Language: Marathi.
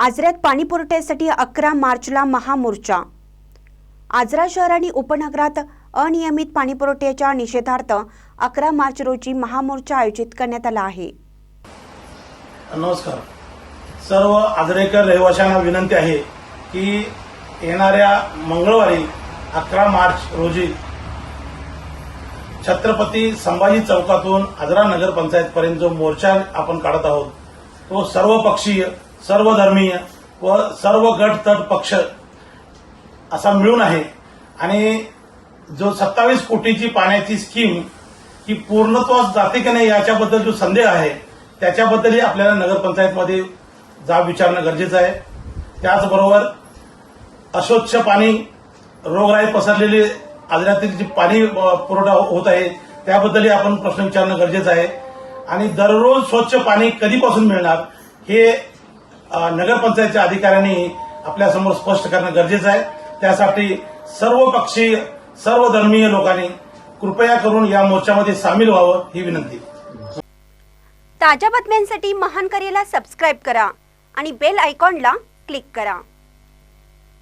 आजऱ्यात पाणी पुरवठ्यासाठी 11 मार्चला महामोर्चा। आजरा शहर आणि उपनगरात अनियमित पाणी पुरवठ्याच्या निषेधार्थ 11 मार्च रोजी महामोर्चा आयोजित करण्यात आला आहे। नमस्कार। सर्व आजरेकर रहिवाशांना विनंती आहे की येणाऱ्या मंगळवारी 11 मार्च रोजी छत्रपती संभाजी चौकातून आजरा नगर पंचायत पर्यंत जो मोर्चा आपण काढत आहोत तो सर्व पक्षीय, सर्व धर्मीय व सर्व गट तट पक्ष असा मिळून आहे आणि जो 27 कोटीची पाण्याची स्कीम ही पूर्णत्वास जाते की नाही याच्याबद्दल जो संदेह आहे त्याच्याबद्दलही आपल्याला नगरपंचायतमध्ये जाब विचारणं गरजेचं आहे। त्याचबरोबर अस्वच्छ पाणी, रोगराई पसरलेली आजऱ्यातील जी पाणी पुरवठा होत आहे त्याबद्दलही आपण प्रश्न विचारणं गरजेचं आहे आणि दररोज स्वच्छ पाणी कधीपासून मिळणार हे नगरपंचायतच्या अधिकाऱ्यांनी आपल्यासमोर स्पष्ट करणं गरजेचं आहे। त्यासाठी सर्व पक्षीय, सर्व धर्मीय लोकांनी कृपया करून या मोर्चामध्ये सामील व्हावं ही विनंती। ताज्या बातम्यांसाठी महान करेला सबस्क्राइब करा आणि बेल आयकॉनला क्लिक करा।